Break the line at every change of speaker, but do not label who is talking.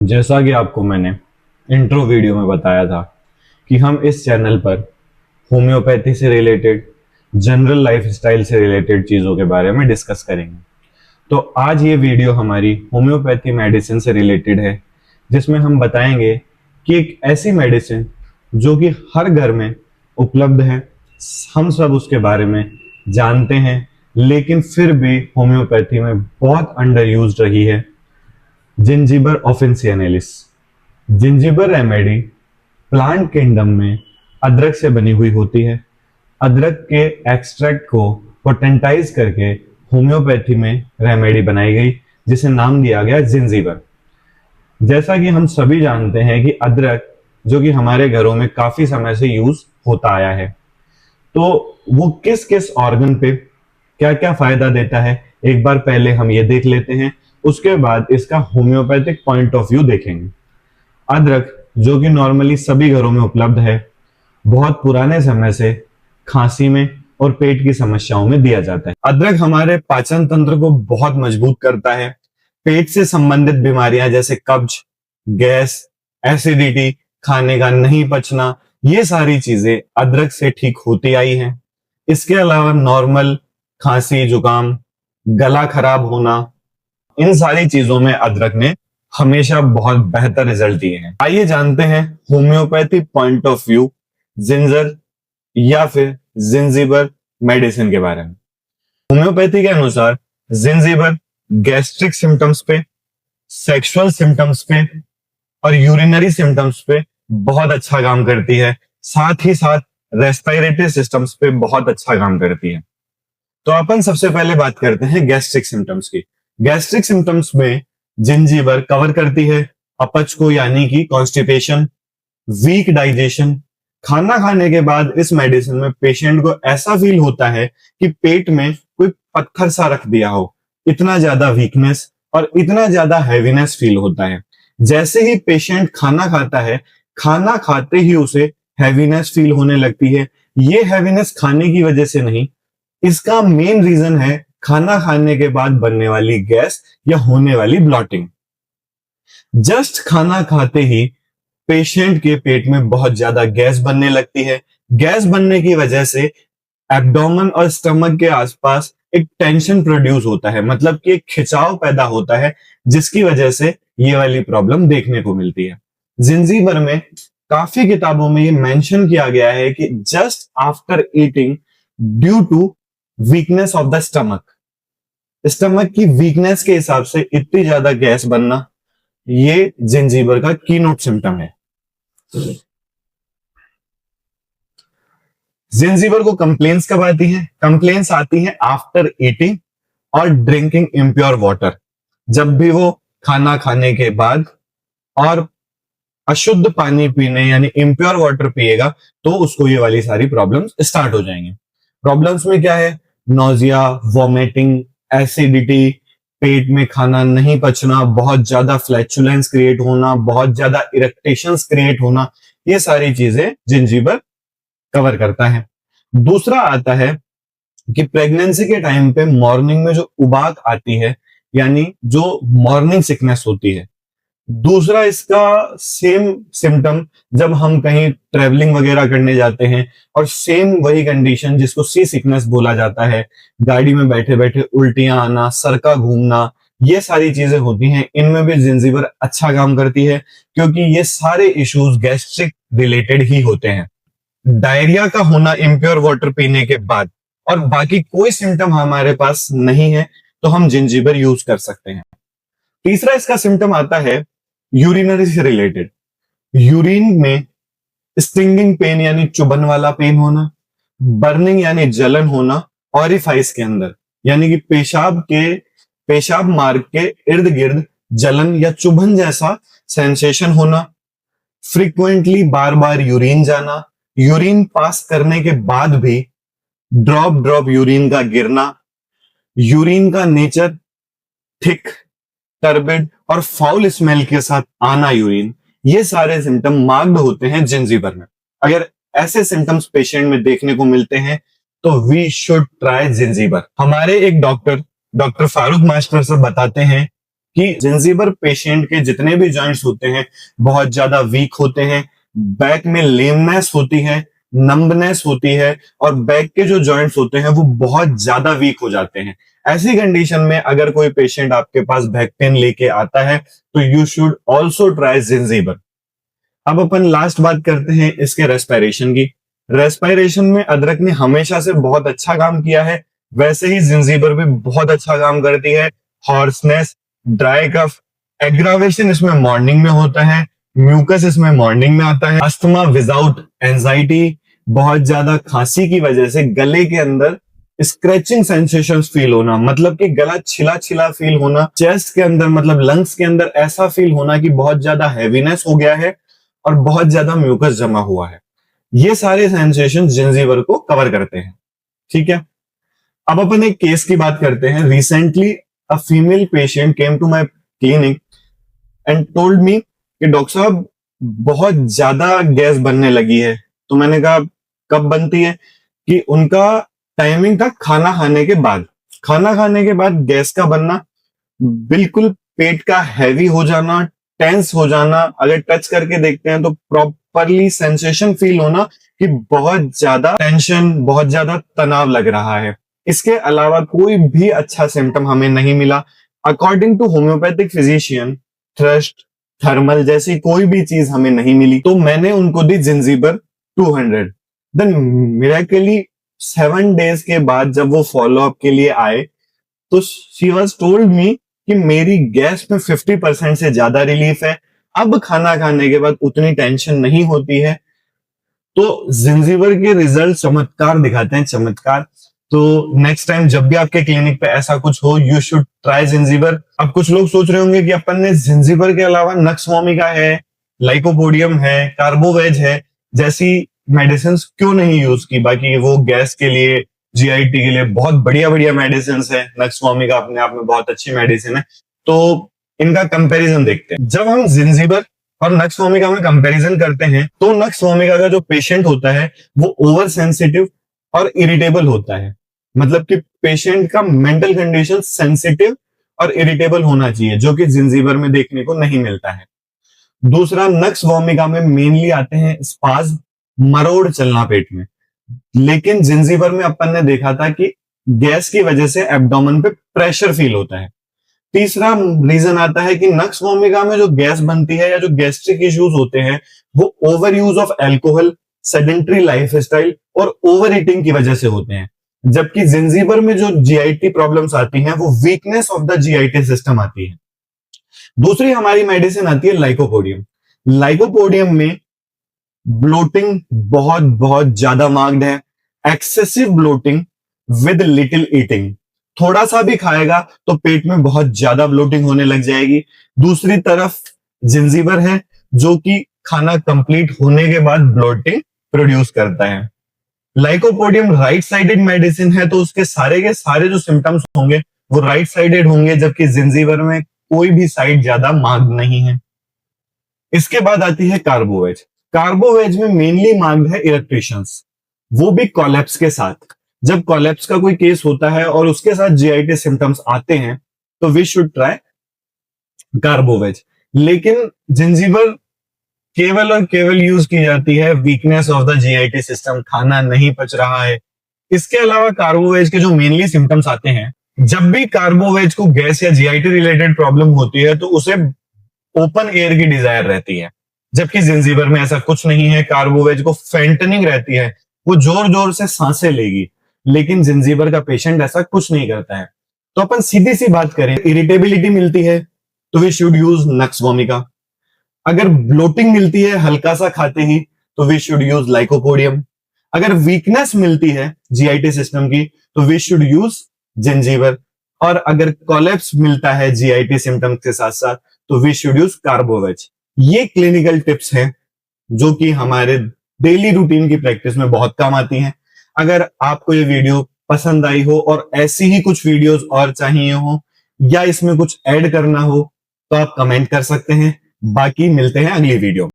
जैसा कि आपको मैंने इंट्रो वीडियो में बताया था कि हम इस चैनल पर होम्योपैथी से रिलेटेड, जनरल लाइफस्टाइल से रिलेटेड चीज़ों के बारे में डिस्कस करेंगे। तो आज ये वीडियो हमारी होम्योपैथी मेडिसिन से रिलेटेड है, जिसमें हम बताएंगे कि एक ऐसी मेडिसिन जो कि हर घर में उपलब्ध है, हम सब उसके बारे में जानते हैं, लेकिन फिर भी होम्योपैथी में बहुत अंडर यूज्ड रही है। Zingiber officinalis. Zingiber remedy plant kingdom में अदरक से बनी हुई होती है। अदरक के एक्सट्रैक्ट को पोटेंटाइज करके होम्योपैथी में रेमेडी बनाई गई, जिसे नाम दिया गया जिंजीबर। जैसा कि हम सभी जानते हैं कि अदरक जो कि हमारे घरों में काफी समय से यूज होता आया है, तो वो किस किस ऑर्गन पे क्या क्या फायदा देता है, एक बार पहले हम ये देख लेते हैं। उसके बाद इसका होम्योपैथिक पॉइंट ऑफ व्यू देखेंगे। अदरक जो कि नॉर्मली सभी घरों में उपलब्ध है, बहुत पुराने समय से खांसी में और पेट की समस्याओं में दिया जाता है। अदरक हमारे पाचन तंत्र को बहुत मजबूत करता है। पेट से संबंधित बीमारियां जैसे कब्ज, गैस, एसिडिटी, खाने का नहीं पचना, ये सारी चीजें अदरक से ठीक होती आई हैं। इसके अलावा नॉर्मल खांसी, जुकाम, गला खराब होना, इन सारी चीजों में अदरक ने हमेशा बहुत बेहतर रिजल्ट दिए हैं। आइए जानते हैं homeopathy point of view ginger या फिर जिंजीबर मेडिसिन के बारे में। होम्योपैथी के अनुसार जिंजीबर गैस्ट्रिक सिम्टम्स पे, सेक्सुअल सिम्टम्स पे और यूरिनरी सिम्टम्स पे बहुत अच्छा काम करती है। साथ ही साथ रेस्पिरेटरी सिस्टम्स पे बहुत अच्छा काम करती है। तो अपन सबसे पहले बात करते हैं गैस्ट्रिक सिम्टम्स की। गैस्ट्रिक सिम्टम्स में जिंजीबर कवर करती है अपच को, यानी कि कॉन्स्टिपेशन, वीक डाइजेशन। खाना खाने के बाद इस मेडिसिन में पेशेंट को ऐसा फील होता है कि पेट में कोई पत्थर सा रख दिया हो, इतना ज्यादा वीकनेस और इतना ज्यादा हैवीनेस फील होता है। जैसे ही पेशेंट खाना खाता है, खाना खाते ही उसे हैवीनेस फील होने लगती है। ये हैवीनेस खाने की वजह से नहीं, इसका मेन रीजन है खाना खाने के बाद बनने वाली गैस या होने वाली ब्लॉटिंग। जस्ट खाना खाते ही पेशेंट के पेट में बहुत ज्यादा गैस बनने लगती है। गैस बनने की वजह से एब्डोमेन और स्टमक के आसपास एक टेंशन प्रोड्यूस होता है, मतलब कि एक खिंचाव पैदा होता है, जिसकी वजह से ये वाली प्रॉब्लम देखने को मिलती है। जिंजीबर में काफी किताबों में ये मेंशन किया गया है कि just after eating due to weakness of the stomach की वीकनेस के हिसाब से इतनी ज्यादा गैस बनना, ये जिंजीबर का कीनोट सिम्टम है। जिंजीबर को कंप्लेंट्स कब आती है? कंप्लेंट्स आती है आफ्टर ईटिंग और ड्रिंकिंग इम्प्योर वाटर। जब भी वो खाना खाने के बाद और अशुद्ध पानी पीने यानी इम्प्योर वाटर पिएगा, तो उसको ये वाली सारी प्रॉब्लम्स स्टार्ट हो जाएंगे। प्रॉब्लम्स में क्या है? नोजिया, वॉमिटिंग, एसिडिटी, पेट में खाना नहीं पचना, बहुत ज्यादा फ्लैचुलेंस क्रिएट होना, बहुत ज्यादा इरिटेशंस क्रिएट होना, ये सारी चीजें जिंजीबर कवर करता है। दूसरा आता है कि प्रेगनेंसी के टाइम पे मॉर्निंग में जो उबाक आती है, यानी जो मॉर्निंग सिकनेस होती है। दूसरा इसका सेम सिम्टम जब हम कहीं ट्रेवलिंग वगैरह करने जाते हैं, और सेम वही कंडीशन जिसको सी सिकनेस बोला जाता है, गाड़ी में बैठे बैठे उल्टियां आना, सर का घूमना, ये सारी चीजें होती हैं। इनमें भी जिंजीबर अच्छा काम करती है, क्योंकि ये सारे इश्यूज गैस्ट्रिक रिलेटेड ही होते हैं। डायरिया का होना इम्प्योर वाटर पीने के बाद और बाकी कोई सिम्टम हमारे पास नहीं है, तो हम जिंजीबर यूज कर सकते हैं। तीसरा इसका सिम्टम आता है यूरिनरी से रिलेटेड। यूरिन में स्टिंगिंग पेन यानी चुभन वाला पेन होना, बर्निंग यानी जलन होना ऑरिफाइस के अंदर, यानी कि पेशाब मार्ग के इर्द गिर्द जलन या चुभन जैसा सेंसेशन होना, फ्रीक्वेंटली बार बार यूरिन जाना, यूरिन पास करने के बाद भी ड्रॉप ड्रॉप यूरिन का गिरना, यूरिन का नेचर थिक, टर्बिड और फाउल स्मेल के साथ आना यूरिन, ये सारे सिम्टम मार्क्ड होते हैं जिंजीबर में। अगर ऐसे सिम्टम्स पेशेंट में देखने को मिलते हैं तो वी शुड ट्राई जिंजीबर। हमारे एक डॉक्टर फारूक मास्टर साहब बताते हैं कि जिंजीबर पेशेंट के जितने भी जॉइंट्स होते हैं बहुत ज्यादा वीक होते हैं, बैक में लेमनेस होती है, नंबनेस होती है, और बैक के जो जॉइंट्स होते हैं वो बहुत ज्यादा वीक हो जाते हैं। ऐसी कंडीशन में अगर कोई पेशेंट आपके पास बैक पेन लेके आता है तो you should also try Zingiber. अब अपन लास्ट बात करते हैं इसके रेस्पिरेशन की। रेस्पिरेशन में अदरक ने हमेशा से बहुत अच्छा काम किया है, वैसे ही जिंजीबर भी बहुत अच्छा काम करती है। हॉर्सनेस, ड्राई कफ, एग्रावेशन इसमें मॉर्निंग में होता है, म्यूकस इसमें मॉर्निंग में आता है, अस्थमा विदाउट एंजाइटी, बहुत ज्यादा खांसी की वजह से गले के अंदर स्क्रैचिंग सेंसेशंस फील होना, मतलब कि गला छिला छिला फील होना, चेस्ट के अंदर मतलब लंग्स के अंदर ऐसा फील होना कि बहुत ज्यादा हैवीनेस हो गया है और बहुत ज्यादा म्यूकस जमा हुआ है। ये सारे सेंसेशन जिंजीबर को कवर करते हैं। ठीक है, अब अपन एक केस की बात करते हैं। Recently a female patient came to my clinic and told me कि डॉक्टर साहब बहुत ज्यादा गैस बनने लगी है। तो मैंने कहा कब बनती है? कि उनका टाइमिंग था खाना खाने के बाद। खाना खाने के बाद गैस का बनना, बिल्कुल पेट का हैवी हो जाना, टेंस हो जाना, अगर टच करके देखते हैं तो प्रॉपरली सेंसेशन फील होना कि बहुत ज्यादा टेंशन, बहुत ज्यादा तनाव लग रहा है। इसके अलावा कोई भी अच्छा सिम्टम हमें नहीं मिला। According to homoeopathic physician, thrust, thermal जैसी कोई भी चीज हमें नहीं मिली, तो मैंने उनको दी जिंजीबर 200। देन मिरेकली 7 डेज के बाद जब वो फॉलोअप के लिए आए तो शी वॉज टोल्ड मी कि मेरी गैस में 50% से ज्यादा रिलीफ है, अब खाना खाने के बाद उतनी टेंशन नहीं होती है। तो जिंजीबर के रिजल्ट चमत्कार दिखाते हैं, चमत्कार। तो नेक्स्ट टाइम जब भी आपके क्लिनिक पे ऐसा कुछ हो, यू शुड ट्राई जिंजीबर। अब कुछ लोग सोच रहे होंगे कि अपन ने जिंजीबर के अलावा नक्स वोमिका है, लाइकोपोडियम है, कार्बोवेज है जैसी मेडिसिन क्यों नहीं यूज की। बाकी वो गैस के लिए, जीआईटी के लिए बहुत बढ़िया बढ़िया मेडिसिन है। नक्स वोमिका अपने आप में बहुत अच्छी मेडिसिन है। तो इनका कंपैरिजन देखते हैं। जब हम जिंजीबर और नक्स वोमिका में कंपैरिजन करते हैं तो नक्स वोमिका का जो पेशेंट होता है वो ओवर सेंसिटिव और इरिटेबल होता है। मतलब कि पेशेंट का मेंटल कंडीशन सेंसिटिव और इरिटेबल होना चाहिए, जो कि जिंजीबर में देखने को नहीं मिलता है। दूसरा, नक्स वोमिका में मेनली आते हैं स्पाज, मरोड़ चलना पेट में, लेकिन जिंजीबर में अपन ने देखा था कि गैस की वजह से एब्डोमेन पे प्रेशर फील होता है। तीसरा रीजन आता है कि नक्स वोमिका में जो गैस बनती है या जो गैस्ट्रिक इश्यूज होते हैं वो over use of alcohol, sedentary lifestyle और ओवर ईटिंग की वजह से होते हैं। जबकि जिंजीबर में जो जीआईटी प्रॉब्लम्स आती हैं वो weakness of the JIT system आती है। दूसरी हमारी मेडिसिन आती है लाइकोपोडियम। लाइकोपोडियम में ब्लोटिंग बहुत बहुत ज्यादा मार्क्ड है, excessive bloating with little eating. थोड़ा सा भी खाएगा तो पेट में बहुत ज्यादा ब्लोटिंग होने लग जाएगी। दूसरी तरफ जिंजीबर है जो कि खाना कंप्लीट होने के बाद ब्लोटिंग प्रोड्यूस करता है। लाइकोपोडियम राइट साइडेड मेडिसिन है तो उसके सारे के सारे जो सिम्टम्स होंगे वो राइट साइडेड होंगे, जबकि जिंजीबर में कोई भी साइड ज्यादा मार्क्ड नहीं है। इसके बाद आती है कार्बोवेज। कार्बोवेज में मेनली मार्क्ड है इरेक्टेशंस, वो भी कोलैप्स के साथ। जब कोलैप्स का कोई केस होता है और उसके साथ जीआईटी सिम्टम्स आते हैं तो वी शुड ट्राई कार्बोवेज। लेकिन जिंजीबर केवल और केवल यूज की जाती है weakness of the JIT system, खाना नहीं पच रहा है। इसके अलावा कार्बोवेज के जो मेनली सिम्टम्स आते हैं, जब भी कार्बोवेज को गैस या जीआईटी रिलेटेड प्रॉब्लम होती है तो उसे ओपन एयर की डिजायर रहती है, जबकि जिंजीबर में ऐसा कुछ नहीं है। कार्बोवेज को फेंटनिंग रहती है, वो जोर जोर से सांसें लेगी, लेकिन जिंजीबर का पेशेंट ऐसा कुछ नहीं करता है। तो अपन सीधी सी बात करें, इरिटेबिलिटी मिलती है तो we should use nux vomica. अगर ब्लोटिंग मिलती है हल्का सा खाते ही तो वी शुड यूज लाइकोपोडियम। अगर वीकनेस मिलती है जीआईटी सिस्टम की तो वी शुड यूज जिंजीबर। और अगर कोलैप्स मिलता है जीआईटी सिम्टम्स के साथ साथ तो वी शुड यूज कार्बोवेज। ये क्लिनिकल टिप्स हैं जो कि हमारे डेली रूटीन की प्रैक्टिस में बहुत काम आती हैं। अगर आपको ये वीडियो पसंद आई हो और ऐसी ही कुछ वीडियोस और चाहिए हो या इसमें कुछ ऐड करना हो तो आप कमेंट कर सकते हैं। बाकी मिलते हैं अगली वीडियो में।